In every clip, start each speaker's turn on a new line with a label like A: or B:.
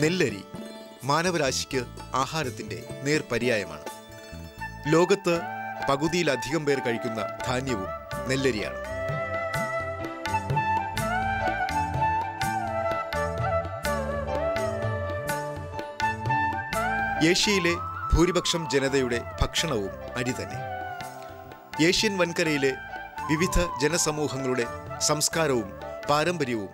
A: നെല്ലരി മാനവരാശിക്ക് ആഹാരത്തിൻ്റെ നേർപര്യായമാണ്. ലോകത്ത് പകുതിയിലധികം പേർ കഴിക്കുന്ന ധാന്യവും നെല്ലരിയാണ്. ഏഷ്യയിലെ ഭൂരിപക്ഷം ജനതയുടെ ഭക്ഷണവും അരി തന്നെ. ഏഷ്യൻ വൻകരയിലെ വിവിധ ജനസമൂഹങ്ങളുടെ സംസ്കാരവും പാരമ്പര്യവും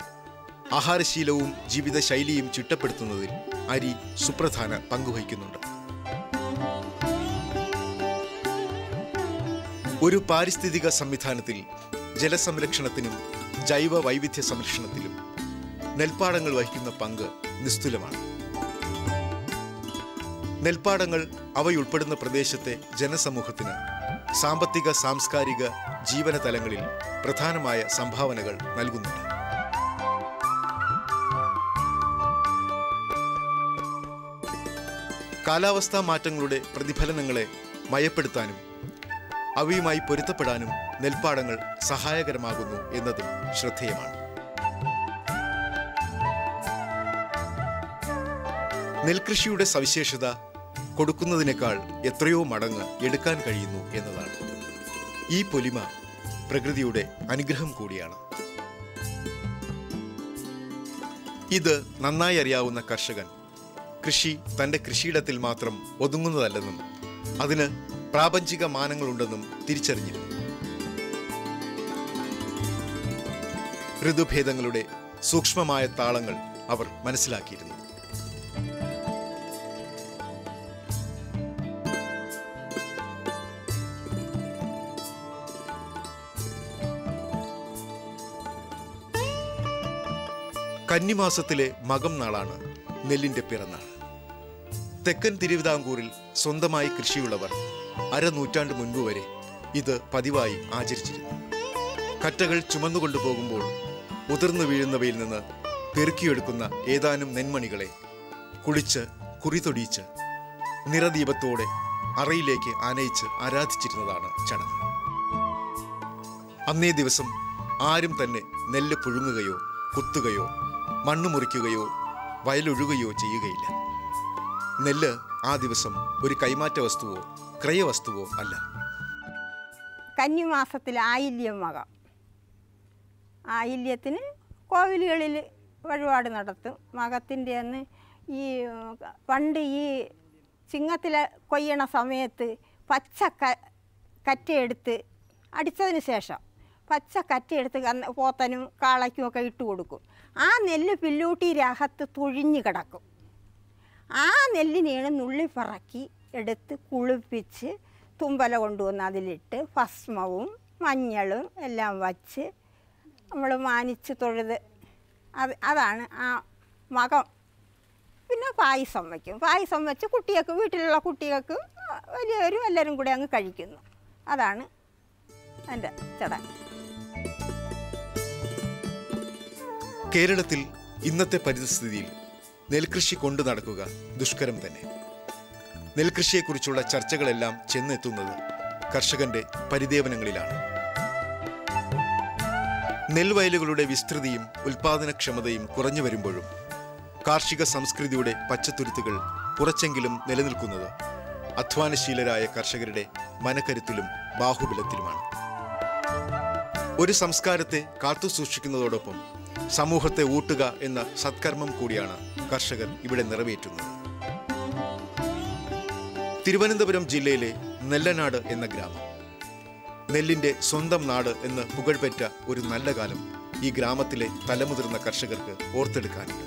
A: ആഹാരശീലവും ജീവിതശൈലിയും ചിട്ടപ്പെടുത്തുന്നതിൽ അരി സുപ്രധാന പങ്കുവഹിക്കുന്നുണ്ട്. ഒരു പാരിസ്ഥിതിക സംവിധാനത്തിൽ ജലസംരക്ഷണത്തിനും ജൈവ വൈവിധ്യ സംരക്ഷണത്തിലും നെൽപ്പാടങ്ങൾ വഹിക്കുന്ന പങ്ക് നിസ്തുലമാണ്. നെൽപ്പാടങ്ങൾ അവയുൾപ്പെടുന്ന പ്രദേശത്തെ ജനസമൂഹത്തിന് സാമ്പത്തിക സാംസ്കാരിക ജീവന തലങ്ങളിൽ പ്രധാനമായ സംഭാവനകൾ നൽകുന്നുണ്ട്. കാലാവസ്ഥാ മാറ്റങ്ങളുടെ പ്രതിഫലനങ്ങളെ മയപ്പെടുത്താനും അവയുമായി പൊരുത്തപ്പെടാനും നെൽപ്പാടങ്ങൾ സഹായകരമാകുന്നു എന്നതും ശ്രദ്ധേയമാണ്. നെൽകൃഷിയുടെ സവിശേഷത കൊടുക്കുന്നതിനേക്കാൾ എത്രയോ മടങ്ങ് എടുക്കാൻ കഴിയുന്നു എന്നതാണ്. ഈ പൊലിമ പ്രകൃതിയുടെ അനുഗ്രഹം കൂടിയാണ്. ഇത് നന്നായി അറിയാവുന്ന കർഷകൻ കൃഷി തൻ്റെ കൃഷിയിടത്തിൽ മാത്രം ഒതുങ്ങുന്നതല്ലെന്നും അതിന് പ്രാപഞ്ചിക മാനങ്ങളുണ്ടെന്നും തിരിച്ചറിഞ്ഞിരുന്നു. ഋതുഭേദങ്ങളുടെ സൂക്ഷ്മമായ താളങ്ങൾ അവർ മനസ്സിലാക്കിയിരുന്നു. കന്നിമാസത്തിലെ മകം നാളാണ് നെല്ലിൻ്റെ പിറന്നാൾ. തെക്കൻ തിരുവിതാംകൂറിൽ സ്വന്തമായി കൃഷിയുള്ളവർ അരനൂറ്റാണ്ട് മുൻപ് വരെ ഇത് പതിവായി ആചരിച്ചിരുന്നു. കറ്റകൾ ചുമന്നുകൊണ്ടു പോകുമ്പോൾ ഉതിർന്നു വീഴുന്നവയിൽ നിന്ന് പെറുക്കിയെടുക്കുന്ന ഏതാനും നെന്മണികളെ കുളിച്ച് കുറിതൊടിയിച്ച് നിറദീപത്തോടെ അറയിലേക്ക് ആനയിച്ച് ആരാധിച്ചിരുന്നതാണ് ചടങ്ങ്. അന്നേ ദിവസം ആരും തന്നെ നെല്ല് പുഴുങ്ങുകയോ കുത്തുകയോ മണ്ണ് മുറിക്കുകയോ വയലൊഴുകുകയോ ചെയ്യുകയില്ല. നെല്ല് ആ ദിവസം ഒരു കൈമാറ്റ വസ്തുവോ ക്രയവസ്തുവോ അല്ല.
B: കന്നിമാസത്തിൽ ആയില്യം മകം. ആയില്യത്തിന് കോവിലുകളിൽ വഴിപാട് നടത്തും. മകത്തിൻ്റെ അന്ന് ഈ പണ്ട് ഈ ചിങ്ങത്തിലെ കൊയ്യണ സമയത്ത് പച്ച കറ്റയെടുത്ത് അടിച്ചതിന് ശേഷം പച്ച കറ്റയെടുത്ത് പോത്തനും കാളയ്ക്കും ഒക്കെ ഇട്ട് കൊടുക്കും. ആ നെല്ല് പില്ലൂട്ടി രഹത്ത് തൊഴിഞ്ഞു കിടക്കും. ആ നെല്ലിനെയാണ് നുള്ളിപ്പറക്കി എടുത്ത് കുളിപ്പിച്ച് തുമ്പല കൊണ്ടുവന്ന് അതിലിട്ട് ഭസ്മവും മഞ്ഞളും എല്ലാം വച്ച് നമ്മൾ മാനിച്ച് തൊഴുത് അതാണ് ആ മകം. പിന്നെ പായസം വയ്ക്കും. പായസം വെച്ച് കുട്ടികൾക്ക് വീട്ടിലുള്ള കുട്ടികൾക്കും വലിയവരും എല്ലാവരും കൂടെ അങ്ങ് കഴിക്കുന്നു. അതാണ് എൻ്റെ ചടങ്ങ്.
A: കേരളത്തിൽ ഇന്നത്തെ പരിസ്ഥിതിയിൽ നെൽകൃഷി കൊണ്ടു നടക്കുക ദുഷ്കരം തന്നെ. നെൽകൃഷിയെക്കുറിച്ചുള്ള ചർച്ചകളെല്ലാം ചെന്നെത്തുന്നത് കർഷകന്റെ പരിദേവനങ്ങളിലാണ്. നെൽവയലുകളുടെ വിസ്തൃതിയും ഉൽപാദനക്ഷമതയും കുറഞ്ഞു വരുമ്പോഴും കാർഷിക സംസ്കൃതിയുടെ പച്ചത്തുരുത്തുകൾ കുറച്ചെങ്കിലും നിലനിൽക്കുന്നത് അധ്വാനശീലരായ കർഷകരുടെ മനക്കരുത്തിലും ബാഹുബലത്തിലുമാണ്. ഒരു സംസ്കാരത്തെ കാത്തുസൂക്ഷിക്കുന്നതോടൊപ്പം സമൂഹത്തെ ഊട്ടുക എന്ന സത്കർമ്മം കൂടിയാണ് കർഷകർ ഇവിടെ നിറവേറ്റുന്നത്. തിരുവനന്തപുരം ജില്ലയിലെ നെല്ലനാട് എന്ന ഗ്രാമം, നെല്ലിൻ്റെ സ്വന്തം നാട് എന്ന് പുകഴ്പെറ്റ ഒരു നല്ല കാലം ഈ ഗ്രാമത്തിലെ തലമുതിർന്ന കർഷകർക്ക് ഓർത്തെടുക്കാനുണ്ട്.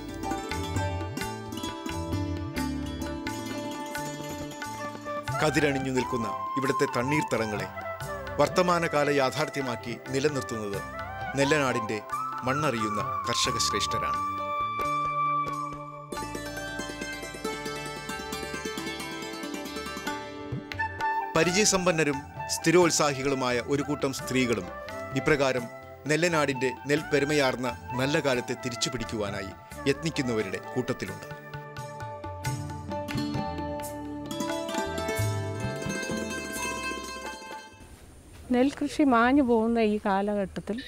A: കതിരണിഞ്ഞു നിൽക്കുന്ന ഇവിടുത്തെ തണ്ണീർത്തടങ്ങളെ വർത്തമാനകാല യാഥാർത്ഥ്യമാക്കി നിലനിർത്തുന്നത് നെല്ലനാടിൻ്റെ മണ്ണറിയുന്ന കർഷക ശ്രേഷ്ഠരാണ്. പരിചയസമ്പന്നരും സ്ഥിരോത്സാഹികളുമായ ഒരു കൂട്ടം സ്ത്രീകളും ഇപ്രകാരം നെല്ലനാടിൻ്റെ നെൽപ്പെരുമയാർന്ന നല്ല കാലത്തെ തിരിച്ചുപിടിക്കുവാനായി യത്നിക്കുന്നവരുടെ കൂട്ടത്തിലുണ്ട്.
C: നെൽകൃഷി മാഞ്ഞു പോകുന്ന ഈ കാലഘട്ടത്തിൽ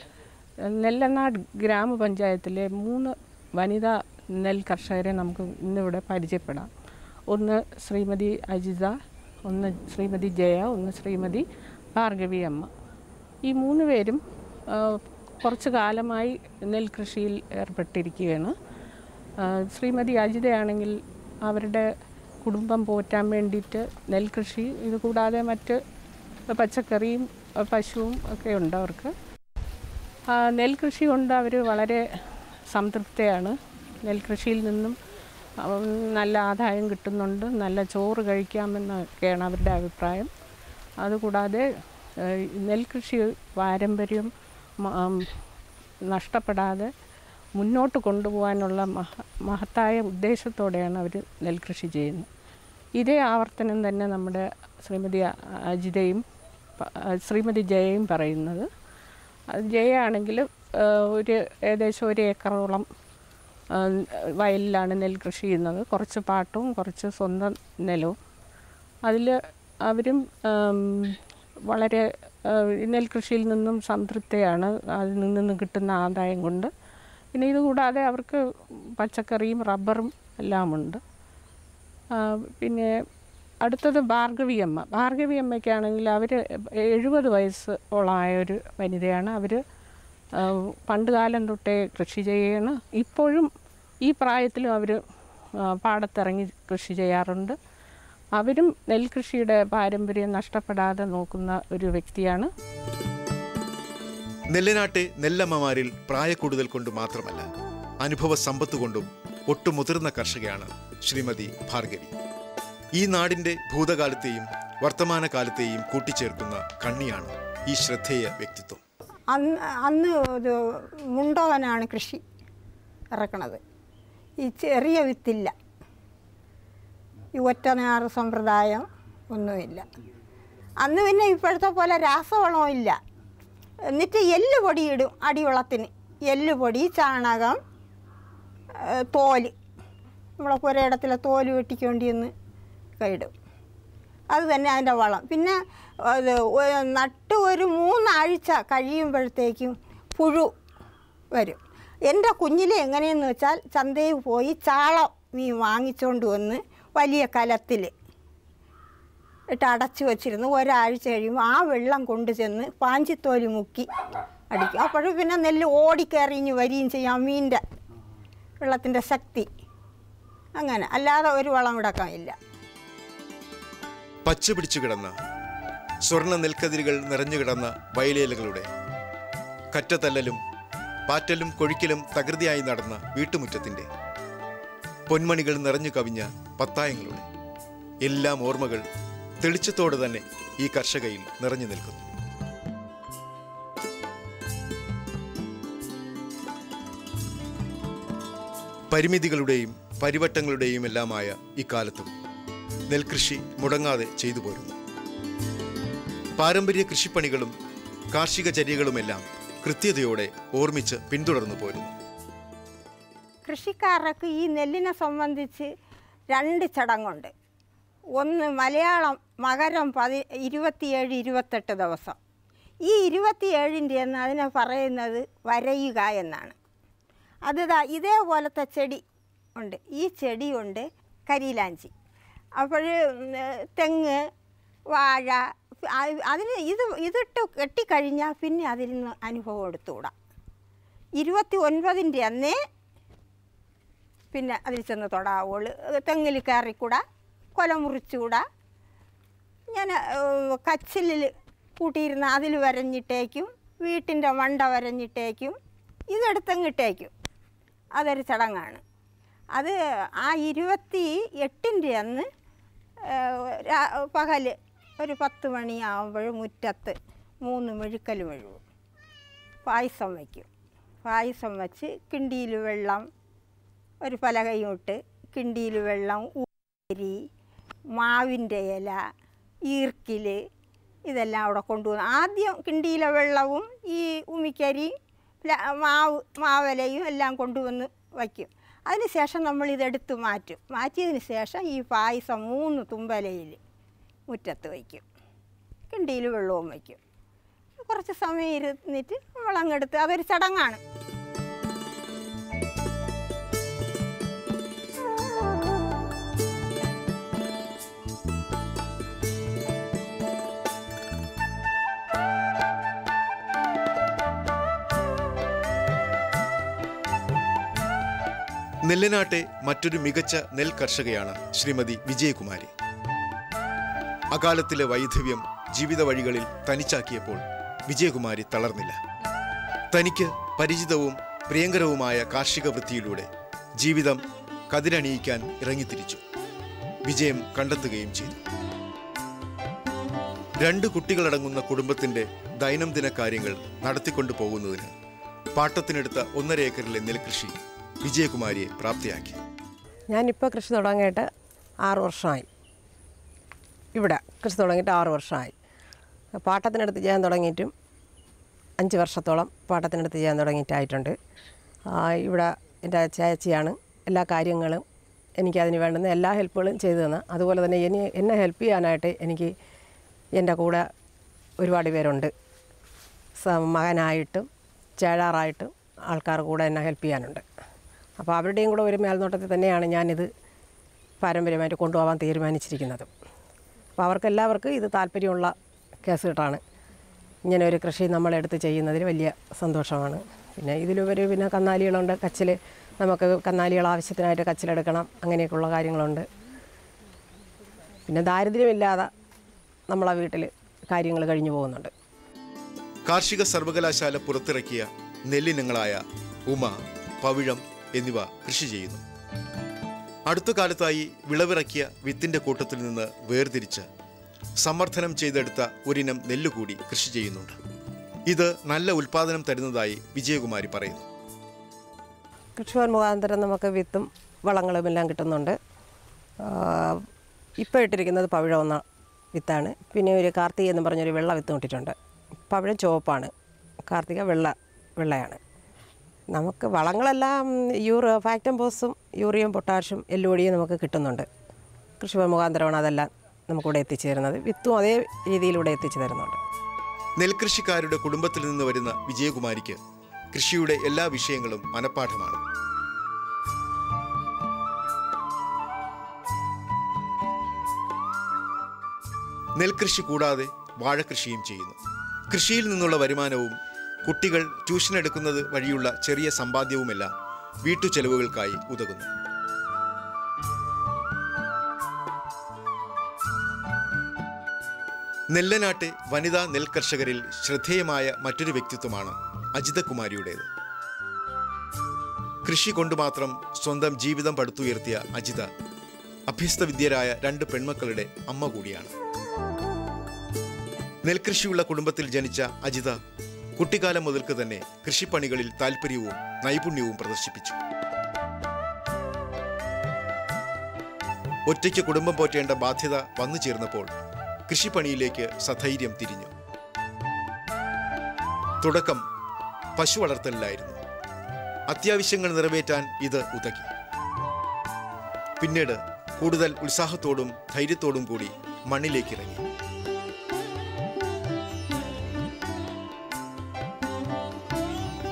C: നെല്ലനാട് ഗ്രാമപഞ്ചായത്തിലെ 3 വനിതാ നെൽ കർഷകരെ നമുക്ക് ഇന്നിവിടെ പരിചയപ്പെടാം. ഒന്ന് ശ്രീമതി അജിത, ഒന്ന് ശ്രീമതി ജയ, ഒന്ന് ശ്രീമതി ഭാർഗവി അമ്മ. ഈ 3 പേരും കുറച്ച് കാലമായി നെൽകൃഷിയിൽ ഏർപ്പെട്ടിരിക്കുകയാണ്. ശ്രീമതി അജിതയാണെങ്കിൽ അവരുടെ കുടുംബം പോറ്റാൻ വേണ്ടിയിട്ട് നെൽകൃഷി, ഇതുകൂടാതെ മറ്റ് പച്ചക്കറിയും പശുവും ഒക്കെ ഉണ്ട് അവർക്ക്. നെൽകൃഷി കൊണ്ട് അവർ വളരെ സംതൃപ്തയാണ്. നെൽകൃഷിയിൽ നിന്നും നല്ല ആദായം കിട്ടുന്നുണ്ട്, നല്ല ചോറ് കഴിക്കാമെന്നൊക്കെയാണ് അവരുടെ അഭിപ്രായം. അതുകൂടാതെ നെൽകൃഷി പാരമ്പര്യം നഷ്ടപ്പെടാതെ മുന്നോട്ട് കൊണ്ടുപോകാനുള്ള മഹത്തായ ഉദ്ദേശത്തോടെയാണ് അവർ നെൽകൃഷി ചെയ്യുന്നത്. ഇതേ ആവർത്തനം തന്നെ നമ്മുടെ ശ്രീമതി അജിതയും ശ്രീമതി ജയയും പറയുന്നത്. ജയ ആണെങ്കിൽ ഏകദേശം 1 ഏക്കറോളം വയലിലാണ് നെൽകൃഷി ചെയ്യുന്നത്. കുറച്ച് പാട്ടവും കുറച്ച് സ്വന്തം നിലവും. അതിൽ അവരും വളരെ നെൽകൃഷിയിൽ നിന്നും സംതൃപ്തയാണ്, അതിൽ നിന്നും കിട്ടുന്ന ആദായം കൊണ്ട്. പിന്നെ ഇതുകൂടാതെ അവർക്ക് പച്ചക്കറിയും റബ്ബറും എല്ലാമുണ്ട്. പിന്നെ അടുത്തത് ഭാർഗവി അമ്മ. ഭാർഗവി അമ്മയ്ക്കാണെങ്കിൽ അവർ 70 വയസ്സോളമായൊരു വനിതയാണ്. അവർ പണ്ട് കാലം തൊട്ടേ കൃഷി ചെയ്യുകയാണ്. ഇപ്പോഴും ഈ പ്രായത്തിലും അവർ പാടത്തിറങ്ങി കൃഷി ചെയ്യാറുണ്ട്. അവരും നെൽകൃഷിയുടെ പാരമ്പര്യം നഷ്ടപ്പെടാതെ നോക്കുന്ന ഒരു വ്യക്തിയാണ്.
A: നെല്ലനാട്ടെ നെല്ലമ്മമാരിൽ പ്രായക്കൂടുതൽ കൊണ്ട് മാത്രമല്ല, അനുഭവ സമ്പത്ത് കൊണ്ടും ഒട്ടും മുതിർന്ന കർഷകയാണ് ശ്രീമതി ഭാർഗവി. ഈ നാടിൻ്റെ ഭൂതകാലത്തെയും വർത്തമാനകാലത്തെയും കൂട്ടിച്ചേർക്കുന്ന കണ്ണിയാണ് ഈ ശ്രദ്ധേയ വ്യക്തിത്വം.
B: അന്ന് ഒരു മുണ്ടോവനാണ് കൃഷി ഇറക്കണത്. ഈ ചെറിയ വിത്തില്ല, ഈ ഒറ്റനാറ് സമ്പ്രദായം ഒന്നുമില്ല. അന്ന് പിന്നെ ഇപ്പോഴത്തെ പോലെ രാസവളവും ഇല്ല. എന്നിട്ട് എല്ലുപൊടി ഇടും അടിവളത്തിന്. എല്ലുപൊടി, ചാണകം, തോല്, നമ്മളെ പുരയിടത്തിലെ തോല് വെട്ടിക്കൊണ്ടിന്ന് ഇടും. അത് തന്നെ അതിൻ്റെ വളം. പിന്നെ നട്ട് ഒരു 3 ആഴ്ച കഴിയുമ്പോഴത്തേക്കും പുഴു വരും. എൻ്റെ കുഞ്ഞിലെ എങ്ങനെയെന്ന് വെച്ചാൽ ചന്തയിൽ പോയി ചാളം മീൻ വാങ്ങിച്ചുകൊണ്ട് വന്ന് വലിയ കലത്തിൽ ഇട്ട് അടച്ചു വച്ചിരുന്നു. ഒരാഴ്ച കഴിയുമ്പോൾ ആ വെള്ളം കൊണ്ടു ചെന്ന് പാഞ്ചിത്തോല് മുക്കി അടിക്കും. അപ്പോഴും പിന്നെ നെല്ല് ഓടിക്കറിഞ്ഞ് വരികയും ചെയ്യാം. മീൻ്റെ വെള്ളത്തിൻ്റെ ശക്തി അങ്ങനെ, അല്ലാതെ ഒരു വളം ഇടക്കാനില്ല.
A: പച്ച പിടിച്ചു കിടന്ന സ്വർണ്ണ നെൽക്കതിരുകൾ നിറഞ്ഞു കിടന്ന വയലേലകളുടെ കറ്റത്തല്ലലും പാറ്റലും കൊഴിക്കലും തകൃതിയായി നടന്ന വീട്ടുമുറ്റത്തിൻ്റെ പൊന്മണികൾ നിറഞ്ഞു കവിഞ്ഞ പത്തായങ്ങളുടെ എല്ലാം ഓർമ്മകൾ തെളിച്ചത്തോടെ തന്നെ ഈ കർഷകയിൽ നിറഞ്ഞു നിൽക്കുന്നു. പരിമിതികളുടെയും പരിവട്ടങ്ങളുടെയും എല്ലാമായ ഇക്കാലത്തും നെൽകൃഷി മുടങ്ങാതെ ചെയ്തു പോരുന്നു. പാരമ്പര്യ കൃഷിപ്പണികളും കാർഷിക ചര്യകളുമെല്ലാം കൃത്യതയോടെ ഓർമ്മിച്ച് പിന്തുടർന്നു പോരുന്നു.
B: കൃഷിക്കാർക്ക് ഈ നെല്ലിനെ സംബന്ധിച്ച് 2 ചടങ്ങുണ്ട്. ഒന്ന് മലയാളം മകരം 27, 28 ദിവസം. ഈ 27ൻ്റെ എന്ന് അതിനെ പറയുന്നത് വരയുക എന്നാണ്. അത് ഇതേപോലത്തെ ചെടി ഉണ്ട്. ഈ ചെടി കൊണ്ട് കരിയിലാഞ്ചി. അപ്പോൾ തെങ്ങ്, വാഴ, അതിന് ഇതിട്ട് കെട്ടിക്കഴിഞ്ഞാൽ പിന്നെ അതിൽ നിന്ന് അനുഭവം എടുത്തുകൂടാ. 29ൻ്റെ അന്നേ പിന്നെ അതിൽ ചെന്ന് തൊടാവുള്ളൂ. തെങ്ങിൽ കയറിക്കൂടാ, കൊല മുറിച്ചുകൂടാ. ഞാൻ കച്ചിലിൽ കൂട്ടിയിരുന്ന അതിൽ വരഞ്ഞിട്ടേക്കും, വീട്ടിൻ്റെ മണ്ട വരഞ്ഞിട്ടേക്കും, ഇതെടുത്തങ്ങിട്ടേക്കും. അതൊരു ചടങ്ങാണ്. അത് ആ 28ൻ്റെ അന്ന് പകൽ ഒരു 10 മണിയാകുമ്പോൾ മുറ്റത്ത് 3 മെഴുക്കൽ മെഴുകും. പായസം വയ്ക്കും. പായസം വച്ച് കിണ്ടിയിൽ വെള്ളം, ഒരു പലകയും ഇട്ട് കിണ്ടിയിൽ വെള്ളം, ഉരി, മാവിൻ്റെ ഇല, ഈർക്കിൽ, ഇതെല്ലാം അവിടെ കൊണ്ടുവന്ന് ആദ്യം കിണ്ടിയിലെ വെള്ളവും ഈ ഉമിക്കരി, മാവലയും എല്ലാം കൊണ്ടുവന്ന് വയ്ക്കും. അതിന് ശേഷം നമ്മളിതെടുത്ത് മാറ്റും. മാറ്റിയതിന് ശേഷം ഈ പായസം 3 തുമ്പലയിൽ മുറ്റത്ത് വയ്ക്കും. കിണ്ടിയിൽ വെള്ളവും വയ്ക്കും. കുറച്ച് സമയം ഇരുന്നിട്ട് നമ്മളങ്ങെടുത്ത്, അതൊരു ചടങ്ങാണ്.
A: നെല്ലനാട്ടെ മറ്റൊരു മികച്ച നെൽ കർഷകയാണ് ശ്രീമതി വിജയകുമാരി. അകാലത്തിലെ വൈധവ്യം ജീവിത വഴികളിൽ തനിച്ചാക്കിയപ്പോൾ വിജയകുമാരി തളർന്നില്ല. തനിക്ക് പരിചിതവും പ്രിയങ്കരവുമായ കാർഷിക വൃത്തിയിലൂടെ ജീവിതം കതിരണിയിക്കാൻ ഇറങ്ങിത്തിരിച്ചു. വിജയം കണ്ടെത്തുകയും ചെയ്തു. 2 കുട്ടികളടങ്ങുന്ന കുടുംബത്തിന്റെ ദൈനംദിന കാര്യങ്ങൾ നടത്തിക്കൊണ്ടു പോകുന്നതിന് പാട്ടത്തിനെടുത്ത 1.5 ഏക്കറിലെ നെൽകൃഷി വിജയകുമാരിയെ പ്രാപ്തിയാക്കി.
D: ഞാനിപ്പോൾ കൃഷി തുടങ്ങിയിട്ട് 6 വർഷമായി. ഇവിടെ കൃഷി തുടങ്ങിയിട്ട് 6 വർഷമായി. പാട്ടത്തിനടുത്ത് ചെയ്യാൻ തുടങ്ങിയിട്ടും 5 വർഷത്തോളം പാട്ടത്തിനടുത്ത് ചെയ്യാൻ തുടങ്ങിയിട്ടായിട്ടുണ്ട്. ഇവിടെ എൻ്റെ ചേച്ചിയാണ് എല്ലാ കാര്യങ്ങളും എനിക്കതിന് വേണ്ടുന്ന എല്ലാ ഹെൽപ്പുകളും ചെയ്തു തന്നു. അതുപോലെ തന്നെ എന്നെ ഹെൽപ്പ് ചെയ്യാനായിട്ട് എനിക്ക് എൻ്റെ കൂടെ ഒരുപാട് പേരുണ്ട്. മകനായിട്ടും ചേഴാറായിട്ടും ആൾക്കാർ കൂടെ എന്നെ ഹെൽപ്പ് ചെയ്യാനുണ്ട്. അപ്പോൾ അവരുടെയും കൂടെ ഒരു മേൽനോട്ടത്തിൽ തന്നെയാണ് ഞാനിത് പാരമ്പര്യമായിട്ട് കൊണ്ടുപോകാൻ തീരുമാനിച്ചിരിക്കുന്നത്. അപ്പോൾ അവർക്കെല്ലാവർക്കും ഇത് താല്പര്യമുള്ള കേസ് കെട്ടാണ്. ഇങ്ങനെ ഒരു കൃഷി നമ്മളെടുത്ത് ചെയ്യുന്നതിൽ വലിയ സന്തോഷമാണ്. പിന്നെ ഇതിലുപരി പിന്നെ കന്നാലികളുണ്ട്. കച്ചിൽ നമുക്ക് കന്നാലികൾ ആവശ്യത്തിനായിട്ട് കച്ചിലെടുക്കണം, അങ്ങനെയൊക്കെയുള്ള കാര്യങ്ങളുണ്ട്. പിന്നെ ദാരിദ്ര്യമില്ലാതെ നമ്മളെ വീട്ടിൽ കാര്യങ്ങൾ കഴിഞ്ഞു പോകുന്നുണ്ട്.
A: കാർഷിക സർവകലാശാല പുറത്തിറക്കിയ നെല്ലിനങ്ങളായ ഉമ, പവിഴം എന്നിവ കൃഷി ചെയ്യുന്നു. അടുത്ത കാലത്തായി വിളവിറക്കിയ വിത്തിൻ്റെ കൂട്ടത്തിൽ നിന്ന് വേർതിരിച്ച് സമ്മർദ്ദനം ചെയ്തെടുത്ത ഒരിനം നെല്ലുകൂടി കൃഷി ചെയ്യുന്നുണ്ട്. ഇത് നല്ല ഉൽപ്പാദനം തരുന്നതായി വിജയകുമാരി പറയുന്നു.
D: കൃഷിഭവൻ മുഖാന്തരം നമുക്ക് വിത്തും വളങ്ങളും എല്ലാം കിട്ടുന്നുണ്ട്. ഇപ്പോൾ ഇട്ടിരിക്കുന്നത് പവിഴം എന്ന വിത്താണ്. പിന്നെ ഒരു കാർത്തിക എന്ന് പറഞ്ഞൊരു വെള്ള വിത്ത് ഇട്ടിട്ടുണ്ട്. പവിഴം ചുവപ്പാണ്, കാർത്തിക വെള്ളയാണ്. നമുക്ക് വളങ്ങളെല്ലാം ഫാക്ടംഫോസും യൂറിയയും പൊട്ടാഷും എല്ലുപൊടിയും നമുക്ക് കിട്ടുന്നുണ്ട്. കൃഷിഭവൻ മുഖാന്തരമാണ് അതെല്ലാം നമുക്കിവിടെ എത്തിച്ചു തരുന്നത്. വിത്തും അതേ രീതിയിലൂടെ എത്തിച്ചു തരുന്നുണ്ട്.
A: നെൽകൃഷിക്കാരുടെ കുടുംബത്തിൽ നിന്ന് വരുന്ന വിജയകുമാരിക്ക് കൃഷിയുടെ എല്ലാ വിഷയങ്ങളും മനഃപ്പാഠമാണ്. നെൽകൃഷി കൂടാതെ വാഴകൃഷിയും ചെയ്യുന്നു. കൃഷിയിൽ നിന്നുള്ള വരുമാനവും കുട്ടികൾ ട്യൂഷൻ എടുക്കുന്നത് വഴിയുള്ള ചെറിയ സമ്പാദ്യവുമെല്ലാം വീട്ടുചെലവുകൾക്കായി ഉതകുന്നു. നെല്ലനാട്ടെ വനിതാ നെൽകർഷകരിൽ ശ്രദ്ധേയമായ മറ്റൊരു വ്യക്തിത്വമാണ് അജിതകുമാരിയുടേത്. കൃഷി കൊണ്ടുമാത്രം സ്വന്തം ജീവിതം പടുത്തുയർത്തിയ അജിത അഭ്യസ്തവിദ്യരായ 2 പെൺമക്കളുടെ അമ്മ കൂടിയാണ്. നെൽകൃഷിയുള്ള കുടുംബത്തിൽ ജനിച്ച അജിത കുട്ടിക്കാലം മുതൽക്ക് തന്നെ കൃഷിപ്പണികളിൽ താല്പര്യവും നൈപുണ്യവും പ്രദർശിപ്പിച്ചു. ഒറ്റയ്ക്ക് കുടുംബം പോറ്റേണ്ട ബാധ്യത വന്നു ചേർന്നപ്പോൾ കൃഷിപ്പണിയിലേക്ക് സധൈര്യം തിരിഞ്ഞു. തുടക്കം പശു വളർത്തലിലായിരുന്നു. അത്യാവശ്യങ്ങൾ നിറവേറ്റാൻ ഇത് ഉതകി. പിന്നീട് കൂടുതൽ ഉത്സാഹത്തോടും ധൈര്യത്തോടും കൂടി മണ്ണിലേക്കിറങ്ങി.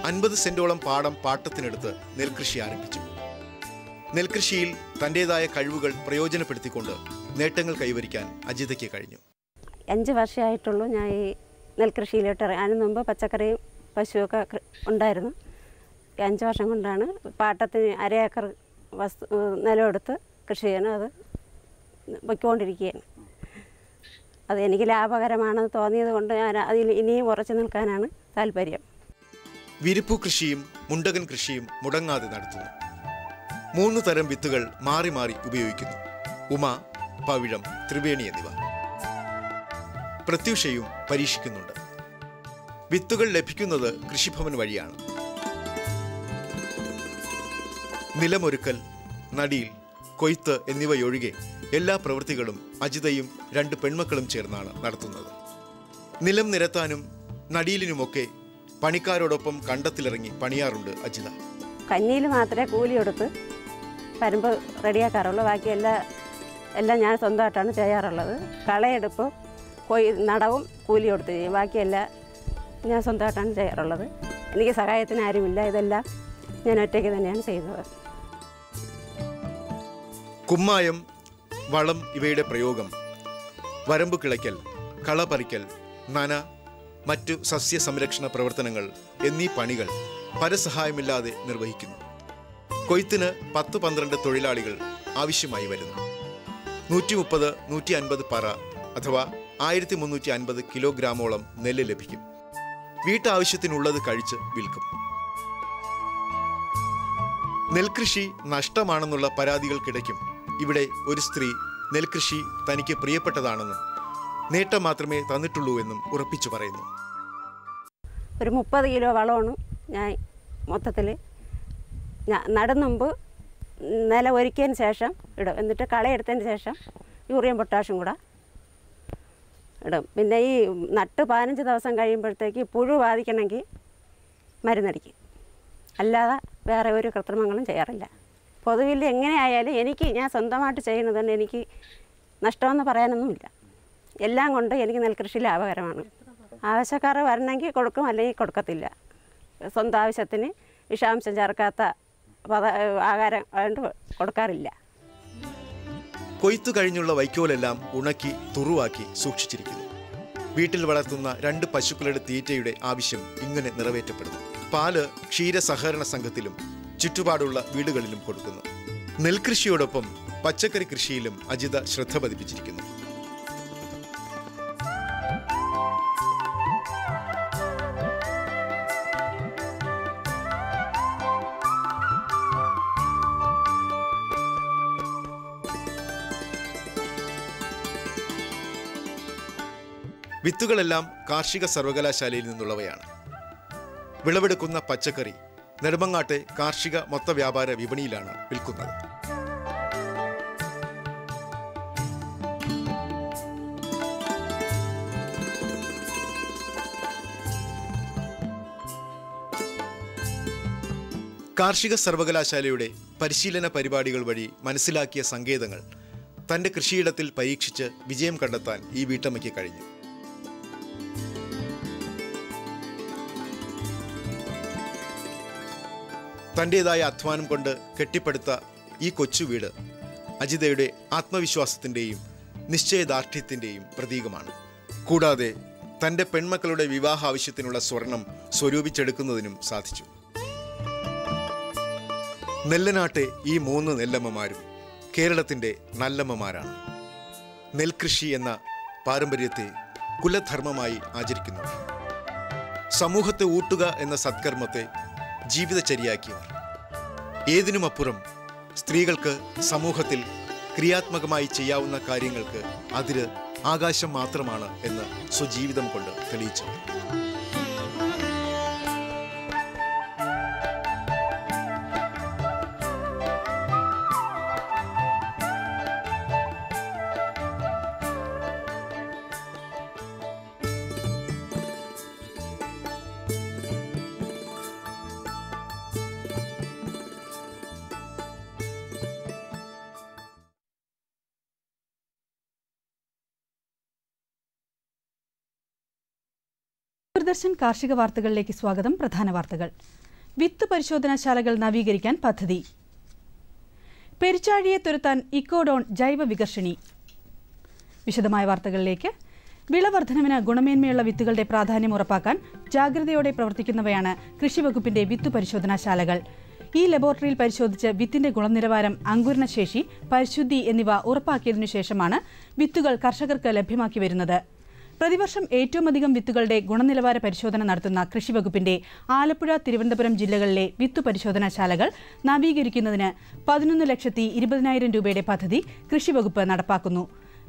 A: $50 സെന്റോളം പാടം പാട്ടത്തിനെടുത്ത് നെൽകൃഷി ആരംഭിച്ചു. നെൽകൃഷിയിൽ തൻ്റെതായ കഴിവുകൾ പ്രയോജനപ്പെടുത്തിക്കൊണ്ട് നേട്ടങ്ങൾ കൈവരിക്കാൻ അജിതയ്ക്ക് കഴിഞ്ഞു.
E: 5 വർഷമായിട്ടുള്ളൂ ഞാൻ ഈ നെൽകൃഷിയിലോട്ട് ഇറങ്ങി. അതിന് മുമ്പ് പച്ചക്കറിയും പശുവൊക്കെ ഉണ്ടായിരുന്നു. 5 വർഷം കൊണ്ടാണ് പാട്ടത്തിന് 1/2 ഏക്കർ നിലമെടുത്ത് കൃഷി ചെയ്യണം. അത് പൊയ്ക്കൊണ്ടിരിക്കുകയാണ്. അത് എനിക്ക് ലാഭകരമാണെന്ന് തോന്നിയത് കൊണ്ട് ഞാൻ അതിൽ ഇനിയും ഉറച്ചു നിൽക്കാനാണ് താല്പര്യം.
A: വിരിപ്പു കൃഷിയും മുണ്ടകൻ കൃഷിയും മുടങ്ങാതെ നടത്തുന്നു. 3 തരം വിത്തുകൾ മാറി മാറി ഉപയോഗിക്കുന്നു: ഉമ, പവിഴം, ത്രിവേണി എന്നിവ. പ്രത്യൂഷയും പരീക്ഷിക്കുന്നുണ്ട്. വിത്തുകൾ ലഭിക്കുന്നത് കൃഷിഭവൻ വഴിയാണ്. നിലമൊരുക്കൽ, നടീൽ, കൊയ്ത്ത് എന്നിവയൊഴികെ എല്ലാ പ്രവൃത്തികളും അജിതയും 2 പെൺമക്കളും ചേർന്നാണ് നടത്തുന്നത്. നിലം നിരത്താനും നടീലിനുമൊക്കെ പണിക്കാരോടൊപ്പം കണ്ടത്തിലിറങ്ങി പണിയാറുണ്ട് അജിത.
E: കഞ്ഞിയിൽ മാത്രമേ കൂലി കൊടുത്ത് പരമ്പ് റെഡിയാക്കാറുള്ളൂ. ബാക്കി എല്ലാം ഞാൻ സ്വന്തമായിട്ടാണ് ചെയ്യാറുള്ളത്. കളയെടുപ്പ്, നടവും കൂലി കൊടുത്ത് ചെയ്യും. ബാക്കിയെല്ലാം ഞാൻ സ്വന്തമായിട്ടാണ് ചെയ്യാറുള്ളത്. എനിക്ക് സഹായത്തിന് ആരുമില്ല. ഇതെല്ലാം ഞാൻ ഒറ്റയ്ക്ക് തന്നെയാണ് ചെയ്യുന്നത്.
A: കുമ്മായം, വളം ഇവയുടെ പ്രയോഗം, വരമ്പ് കിളയ്ക്കൽ, കള പറിക്കൽ, നന, മറ്റു സസ്യ സംരക്ഷണ പ്രവർത്തനങ്ങൾ എന്നീ പണികൾ പരസഹായമില്ലാതെ നിർവഹിക്കുന്നു. കൊയ്ത്തിന് 10-12 തൊഴിലാളികൾ ആവശ്യമായി വരുന്നു. 130-150 പറ അഥവാ 1350 കിലോഗ്രാമോളം നെല്ല് ലഭിക്കും. വീട്ടാവശ്യത്തിനുള്ളത് കഴിച്ച് വിൽക്കും. നെൽകൃഷി നഷ്ടമാണെന്നുള്ള പരാതികൾക്കിടയ്ക്കും ഇവിടെ ഒരു സ്ത്രീ നെൽകൃഷി തനിക്ക് പ്രിയപ്പെട്ടതാണെന്നും നേട്ടം മാത്രമേ തന്നിട്ടുള്ളൂ എന്നും ഉറപ്പിച്ചു പറയുന്നു.
E: ഒരു 30 കിലോ വളമാണ് ഞാൻ മൊത്തത്തിൽ നടുന്നുമ്പ് നില ഒരുക്കിയതിന് ശേഷം ഇടും. എന്നിട്ട് കളയെടുത്തതിന് ശേഷം യൂറിയം പൊട്ടാഷും കൂടെ ഇടും. പിന്നെ ഈ നട്ട് 15 ദിവസം കഴിയുമ്പോഴത്തേക്ക് പുഴു ബാധിക്കണമെങ്കിൽ മരുന്നടിക്കും. അല്ലാതെ വേറെ ഒരു കൃത്രിമങ്ങളും ചെയ്യാറില്ല. പൊതുവിൽ എങ്ങനെയായാലും ഞാൻ സ്വന്തമായിട്ട് ചെയ്യുന്നത് കൊണ്ട് എനിക്ക് നഷ്ടമെന്ന് പറയാനൊന്നുമില്ല. എല്ലാം കൊണ്ട് എനിക്ക് നെൽകൃഷി ലാഭകരമാണ്. ആവശ്യക്കാർ വരണമെങ്കിൽ കൊടുക്കും, അല്ലെങ്കിൽ കൊടുക്കത്തില്ല. സ്വന്തം ആവശ്യത്തിന് വിഷാംശം ചേർക്കാത്ത ആഹാരം കൊണ്ട് കൊടുക്കാറില്ല.
A: കൊയ്ത്തു കഴിഞ്ഞുള്ള വൈക്കോലെല്ലാം ഉണക്കി തുറുവാക്കി സൂക്ഷിച്ചിരിക്കുന്നു. വീട്ടിൽ വളർത്തുന്ന 2 പശുക്കളുടെ തീറ്റയുടെ ആവശ്യം ഇങ്ങനെ നിറവേറ്റപ്പെടുന്നു. പാല് ക്ഷീര സഹകരണ സംഘത്തിലും ചുറ്റുപാടുള്ള വീടുകളിലും കൊടുക്കുന്നു. നെൽകൃഷിയോടൊപ്പം പച്ചക്കറി കൃഷിയിലും അജിത ശ്രദ്ധ പതിപ്പിച്ചിരിക്കുന്നു. വിത്തുകളെല്ലാം കാർഷിക സർവകലാശാലയിൽ നിന്നുള്ളവയാണ്. വിളവെടുക്കുന്ന പച്ചക്കറി നെടുമങ്ങാട്ടെ കാർഷിക മൊത്ത വ്യാപാര വിപണിയിലാണ് വിൽക്കുന്നത്. കാർഷിക സർവകലാശാലയുടെ പരിശീലന പരിപാടികൾ വഴി മനസ്സിലാക്കിയ സങ്കേതങ്ങൾ തൻ്റെ കൃഷിയിടത്തിൽ പരീക്ഷിച്ച് വിജയം കണ്ടെത്താൻ ഈ വീട്ടമ്മയ്ക്ക് കഴിഞ്ഞു. തൻ്റേതായ അധ്വാനം കൊണ്ട് കെട്ടിപ്പടുത്ത ഈ കൊച്ചു വീട് അജിതയുടെ ആത്മവിശ്വാസത്തിൻ്റെയും നിശ്ചയദാർഢ്യത്തിൻ്റെയും പ്രതീകമാണ്. കൂടാതെ തൻ്റെ പെൺമക്കളുടെ വിവാഹ ആവശ്യത്തിനുള്ള സ്വർണം സ്വരൂപിച്ചെടുക്കുന്നതിനും സാധിച്ചു. നെല്ലനാട്ടെ ഈ 3 നെല്ലമ്മമാരും കേരളത്തിൻ്റെ നല്ലമ്മമാരാണ്. നെൽകൃഷി എന്ന പാരമ്പര്യത്തെ കുലധർമ്മമായി ആചരിക്കുന്നു. സമൂഹത്തെ ഊട്ടുക എന്ന സത്കർമ്മത്തെ ജീവിതചര്യയാക്കിയവർ. ഏതിനുമപ്പുറം സ്ത്രീകൾക്ക് സമൂഹത്തിൽ ക്രിയാത്മകമായി ചെയ്യാവുന്ന കാര്യങ്ങൾക്ക് അതിര് ആകാശം മാത്രമാണ് എന്ന് സ്വജീവിതം കൊണ്ട് തെളിയിച്ചു.
F: ദൂരദർശൻ കാർഷിക വാർത്തകളിലേക്ക് സ്വാഗതം. പ്രധാന വാർത്തകൾ. വിത്ത് പരിശോധനാശാലകൾ നവീകരിക്കാൻ പദ്ധതി. പെരിച്ചാഴിയെ തുരത്താൻ ഇക്കോഡോൺ ജൈവ വികർഷിണി. വിശദമായ വാർത്തകളിലേക്ക്. വിളവർദ്ധനവിന് ഗുണമേന്മയുള്ള വിത്തുകളുടെ പ്രാധാന്യം ഉറപ്പാക്കാൻ ജാഗ്രതയോടെ പ്രവർത്തിക്കുന്നവയാണ് കൃഷിവകുപ്പിന്റെ വിത്ത് പരിശോധനാശാലകൾ. ഈ ലബോറട്ടറിയിൽ പരിശോധിച്ച് വിത്തിന്റെ ഗുണനിലവാരം, അങ്കുരണശേഷി, പരിശുദ്ധി എന്നിവ ഉറപ്പാക്കിയതിനു ശേഷമാണ് വിത്തുകൾ കർഷകർക്ക് ലഭ്യമാക്കി വരുന്നത്. പ്രതിവർഷം ഏറ്റവുമധികം വിത്തുകളുടെ ഗുണനിലവാര പരിശോധന നടത്തുന്ന കൃഷിവകുപ്പിന്റെ ആലപ്പുഴ, തിരുവനന്തപുരം ജില്ലകളിലെ വിത്തു പരിശോധനാശാലകൾ നവീകരിക്കുന്നതിന് 11,20,000 രൂപയുടെ പദ്ധതി കൃഷിവകുപ്പ് നടപ്പാക്കുന്നു.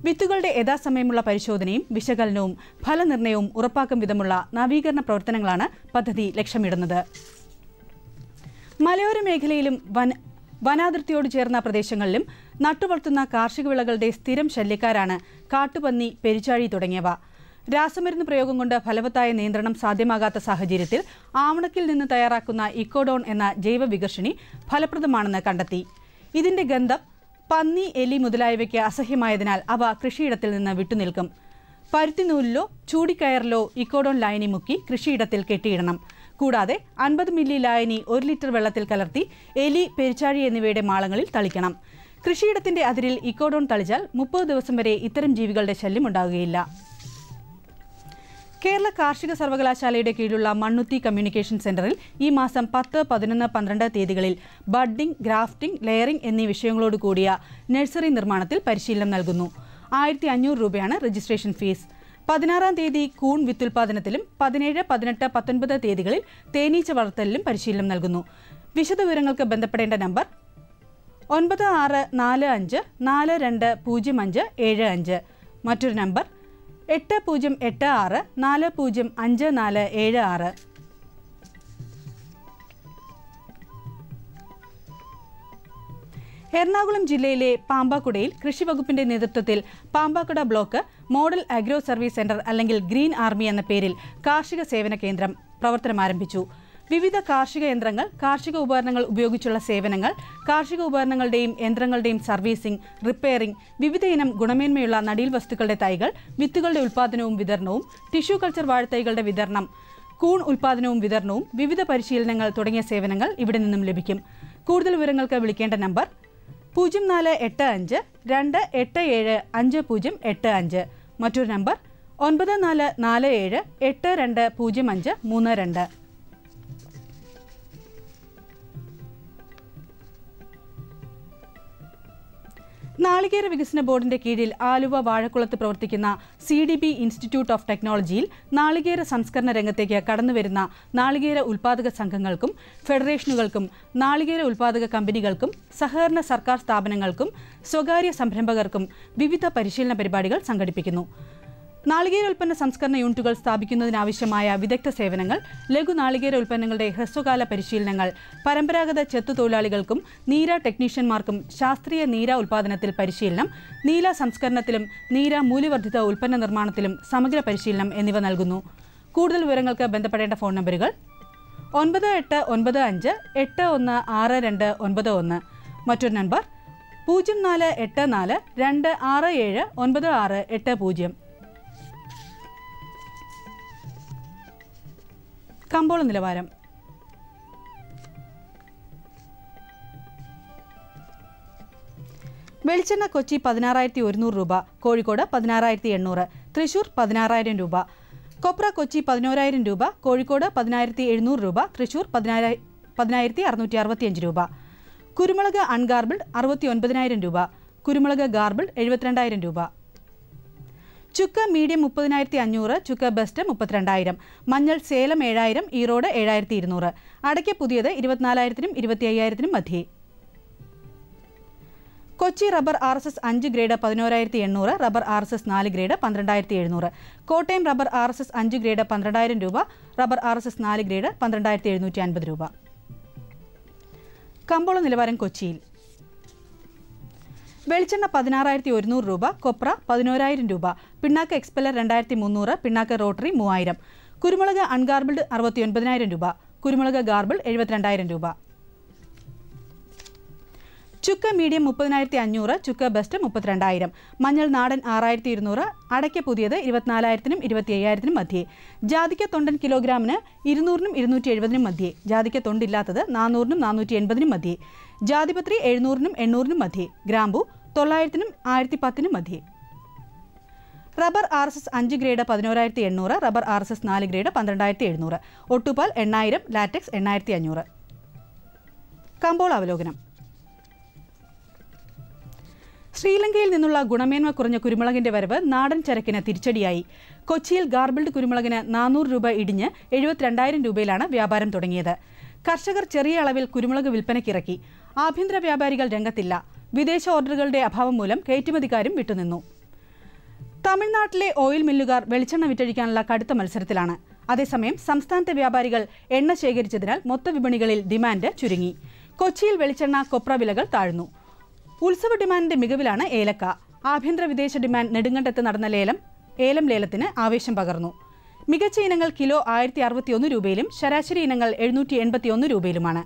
F: വിത്തുകളുടെ യഥാസമയമുള്ള പരിശോധനയും വിശകലനവും ഫലനിർണ്ണയവും ഉറപ്പാക്കും വിധമുള്ള നവീകരണ പ്രവർത്തനങ്ങളാണ് പദ്ധതി ലക്ഷ്യമിടുന്നത്. മലയോര മേഖലയിലും വനാതിർത്തിയോട് ചേർന്ന പ്രദേശങ്ങളിലും നട്ടുവളർത്തുന്ന കാർഷിക വിളകളുടെ സ്ഥിരം ശല്യക്കാരാണ് കാട്ടുപന്നി, പെരിച്ചാഴി തുടങ്ങിയവ. രാസമരുന്ന് പ്രയോഗം കൊണ്ട് ഫലവത്തായ നിയന്ത്രണം സാധ്യമാകാത്ത സാഹചര്യത്തിൽ ആവണക്കിൽ നിന്ന് തയ്യാറാക്കുന്ന ഇക്കോഡോൺ എന്ന ജൈവ വികർഷിണി ഫലപ്രദമാണെന്ന് കണ്ടെത്തി. ഇതിന്റെ ഗന്ധം പന്നി, എലി മുതലായവയ്ക്ക് അസഹ്യമായതിനാൽ അവ കൃഷിയിടത്തിൽ നിന്ന് വിട്ടുനിൽക്കും. പരുത്തിനൂലിലോ ചൂടിക്കയറിലോ ഇക്കോഡോൺ ലായനി മുക്കി കൃഷിയിടത്തിൽ കെട്ടിയിടണം. കൂടാതെ 50 മില്ലി ലായനി 1 ലിറ്റർ വെള്ളത്തിൽ കലർത്തി എലി, പെരിച്ചാഴി എന്നിവയുടെ മാളങ്ങളിൽ തളിക്കണം. കൃഷിയിടത്തിന്റെ അതിരിൽ ഇക്കോഡോൺ തളിച്ചാൽ 30 ദിവസം വരെ ഇത്തരം ജീവികളുടെ ശല്യം ഉണ്ടാകുകയില്ല. കേരള കാർഷിക സർവകലാശാലയുടെ കീഴിലുള്ള മണ്ണുത്തി കമ്മ്യൂണിക്കേഷൻ സെന്ററിൽ ഈ മാസം 10, 11, 12 തീയതികളിൽ ബഡ്ഡിംഗ്, ഗ്രാഫ്റ്റിംഗ്, ലെയറിംഗ് എന്നീ വിഷയങ്ങളോട് കൂടിയ നഴ്സറി നിർമ്മാണത്തിൽ പരിശീലനം നൽകുന്നു. 1500 രൂപയാണ് രജിസ്ട്രേഷൻ ഫീസ്. 16-ാം തീയതി കൂൺ വിത്തുൽപാദനത്തിലും 17, 18, 19 തീയതികളിൽ തേനീച്ച വളർത്തലിലും പരിശീലനം നൽകുന്നു. വിശദവിവരങ്ങൾക്ക് ബന്ധപ്പെടേണ്ട നമ്പർ 9645420575. മറ്റൊരു നമ്പർ 8086405476. എറണാകുളം ജില്ലയിലെ പാമ്പാക്കുടയിൽ കൃഷിവകുപ്പിന്റെ നേതൃത്വത്തിൽ Pampakuda block model agro service centre അല്ലെങ്കിൽ ഗ്രീൻ ആർമി എന്ന പേരിൽ കാർഷിക സേവന കേന്ദ്രം പ്രവർത്തനം ആരംഭിച്ചു. വിവിധ കാർഷിക യന്ത്രങ്ങൾ, കാർഷിക ഉപകരണങ്ങൾ ഉപയോഗിച്ചുള്ള സേവനങ്ങൾ, കാർഷിക ഉപകരണങ്ങളുടെയും യന്ത്രങ്ങളുടെയും സർവീസിംഗ്, റിപ്പയറിംഗ്, വിവിധ ഇനം ഗുണമേന്മയുള്ള നടീൽ വസ്തുക്കളുടെ തൈകൾ, വിത്തുകളുടെ ഉൽപ്പാദനവും വിതരണവും, ടിഷ്യൂ കൾച്ചർ വാഴത്തൈകളുടെ വിതരണം, കൂൺ ഉൽപ്പാദനവും വിതരണവും, വിവിധ പരിശീലനങ്ങൾ തുടങ്ങിയ സേവനങ്ങൾ ഇവിടെ നിന്നും ലഭിക്കും. കൂടുതൽ വിവരങ്ങൾക്ക് വിളിക്കേണ്ട നമ്പർ 0487-287-5085. മറ്റൊരു നമ്പർ 9447-820532. നാളികേര വികസന ബോർഡിന്റെ കീഴിൽ ആലുവ വാഴക്കുളത്ത് പ്രവർത്തിക്കുന്ന CDB ഇൻസ്റ്റിറ്റ്യൂട്ട് ഓഫ് ടെക്നോളജിയിൽ നാളികേര സംസ്കരണ രംഗത്തേക്ക് കടന്നുവരുന്ന നാളികേര ഉൽപ്പാദക സംഘങ്ങൾക്കും ഫെഡറേഷനുകൾക്കും നാളികേര ഉൽപ്പാദക കമ്പനികൾക്കും സഹകരണ സർക്കാർ സ്ഥാപനങ്ങൾക്കും സ്വകാര്യ സംരംഭകർക്കും വിവിധ പരിശീലന പരിപാടികൾ സംഘടിപ്പിക്കുന്നു. നാളികേര ഉൽപ്പന്ന സംസ്കരണ യൂണിറ്റുകൾ സ്ഥാപിക്കുന്നതിനാവശ്യമായ വിദഗ്ധ സേവനങ്ങൾ, ലഘു നാളികേര ഉൽപ്പന്നങ്ങളുടെ ഹ്രസ്വകാല പരിശീലനങ്ങൾ, പരമ്പരാഗത ചെത്തുതൊഴിലാളികൾക്കും നീര ടെക്നീഷ്യന്മാർക്കും ശാസ്ത്രീയ നീര ഉൽപ്പാദനത്തിൽ പരിശീലനം, നീല സംസ്കരണത്തിലും നീര മൂല്യവർദ്ധിത ഉൽപ്പന്ന നിർമ്മാണത്തിലും സമഗ്ര പരിശീലനം എന്നിവ നൽകുന്നു. കൂടുതൽ വിവരങ്ങൾക്ക് ബന്ധപ്പെടേണ്ട ഫോൺ നമ്പറുകൾ 9895816291. മറ്റൊരു നമ്പർ 0484-267-9680. കമ്പോള നിലവാരം. വെളിച്ചെണ്ണ കൊച്ചി 16,100 രൂപ, കോഴിക്കോട് 16,800, തൃശൂർ 16,000 രൂപ. കൊപ്ര കൊച്ചി 11,000 രൂപ, കോഴിക്കോട് 10,700 രൂപ, തൃശൂർ 10,665 രൂപ. കുരുമുളക് അൺഗാർബിൾഡ് 69,000 രൂപ, കുരുമുളക് ഗാർബിൾഡ് 72,000 രൂപ. ചുക്ക് മീഡിയം 30,500, ചുക്ക് ബെസ്റ്റ് 32,000, മഞ്ഞൾ സേലം 7,000, ഈറോഡ് 7,200, അടയ്ക്ക പുതിയത് 24,000-നും 25,000-നും മധ്യേ. Kochi rubber RSS 5 grade 11,800, rubber RSS 4 grade 12,700, Kottayam rubber RSS 5 grade 12,000 രൂപ, റബ്ബർ RSS 4 ഗ്രേഡ് 12,750 രൂപ. കമ്പോള നിലവാരം കൊച്ചിയിൽ. വെളിച്ചെണ്ണ 16,100 രൂപ, കൊപ്ര 11,000 രൂപ, പിണ്ണാക്ക് എക്സ്പെല്ലർ 2,300, പിണ്ണാക്ക് റോട്ടറി 3,000, കുരുമുളക് അൺഗാർബിൾഡ് 69,000 രൂപ, കുരുമുളക് ഗാർബിൾഡ് 72,000 രൂപ. ചുക്ക് മീഡിയം 30,500, ചുക്ക് ബെസ്റ്റ് 32,000, മഞ്ഞൾ നാടൻ 6,200, അടയ്ക്ക പുതിയത് 24,000-നും 25,000-നും മധ്യേ. ജാതിക്ക തൊണ്ടൻ കിലോഗ്രാമിന് 200-നും 270-നും മധ്യേ. ജാതിക്ക തൊണ്ടില്ലാത്തത് 400-നും 480-നും മധ്യേ. ജാതിപത്രി 700-നും 800-നും മധ്യേ. ഗ്രാമ്പു 900-നും 1,010-നും മധ്യേ. Rubber RSS 5 grade 11,800, rubber RSS 4 grade 12,700, ഒട്ടുപാൽ 8,000, latex 8,500. കമ്പോള അവലോകനം. ശ്രീലങ്കയിൽ നിന്നുള്ള ഗുണമേന്മ കുറഞ്ഞ കുരുമുളകിന്റെ വരവ് നാടൻ ചരക്കിന് തിരിച്ചടിയായി. കൊച്ചിയിൽ ഗാർബിൾഡ് കുരുമുളകിന് 400 രൂപ ഇടിഞ്ഞ് 72,000 രൂപയിലാണ് വ്യാപാരം തുടങ്ങിയത്. കർഷകർ ചെറിയ അളവിൽ കുരുമുളക് വിൽപ്പനയ്ക്കിറക്കി. ആഭ്യന്തര വ്യാപാരികൾ രംഗത്തില്ല. വിദേശ ഓർഡറുകളുടെ അഭാവം മൂലം കയറ്റുമതിക്കാരും വിട്ടുനിന്നു. തമിഴ്നാട്ടിലെ ഓയിൽ മില്ലുകാർ വെളിച്ചെണ്ണ വിറ്റഴിക്കാനുള്ള കടുത്ത മത്സരത്തിലാണ്. അതേസമയം സംസ്ഥാനത്തെ വ്യാപാരികൾ എണ്ണ ശേഖരിച്ചതിനാൽ മൊത്തവിപണികളിൽ ഡിമാൻഡ് ചുരുങ്ങി. കൊച്ചിയിൽ വെളിച്ചെണ്ണ, കൊപ്ര വിലകൾ താഴ്ന്നു. ഉത്സവ ഡിമാൻഡിന്റെ മികവിലാണ് ഏലക്ക. ആഭ്യന്തര വിദേശ ഡിമാൻഡ് നെടുങ്കണ്ടത്ത് നടന്ന ഏലം ലേലത്തിന് ആവേശം പകർന്നു. മികച്ച ഇനങ്ങൾ കിലോ 1,061 രൂപയിലും ശരാശരി ഇനങ്ങൾ 781 രൂപയിലുമാണ്.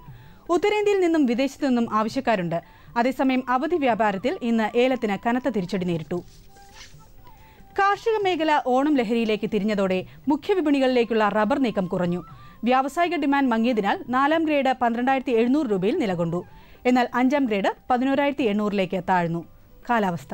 F: ഉത്തരേന്ത്യയിൽ നിന്നും വിദേശത്തു നിന്നും ആവശ്യക്കാരുണ്ട്. അതേസമയം അവധി വ്യാപാരത്തിൽ ഇന്ന് ഏലത്തിന് കനത്ത തിരിച്ചടി നേരിട്ടു. കാർഷിക മേഖല ഓണം ലഹരിയിലേക്ക് തിരിഞ്ഞതോടെ മുഖ്യവിപണികളിലേക്കുള്ള റബ്ബർ നീക്കം കുറഞ്ഞു. വ്യാവസായിക ഡിമാൻഡ് മങ്ങിയതിനാൽ 4ാം ഗ്രേഡ് 12,700 രൂപയിൽ നിലകൊണ്ടു. എന്നാൽ 5ാം ഗ്രേഡ് 11,800-ലേക്ക് താഴ്ന്നു. കാലാവസ്ഥ.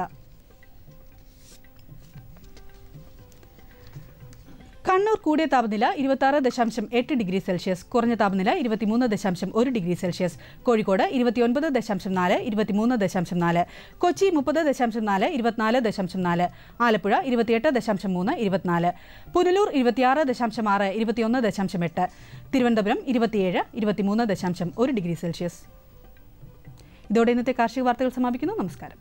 F: കണ്ണൂർ കൂടിയ താപനില 26.8 ഡിഗ്രി സെൽഷ്യസ്, കുറഞ്ഞ താപനില 23.1 degree Celsius. Kozhikode 29.4, 23.4, Kochi 30.4, 24.4, Alappuzha 28.3, 24, Punalur 26.6, 21.8, Thiruvananthapuram 27, 23.1 degree Celsius. ഇതോടെ ഇന്നത്തെ കാർഷിക വാർത്തകൾ സമാപിക്കുന്നു. നമസ്കാരം.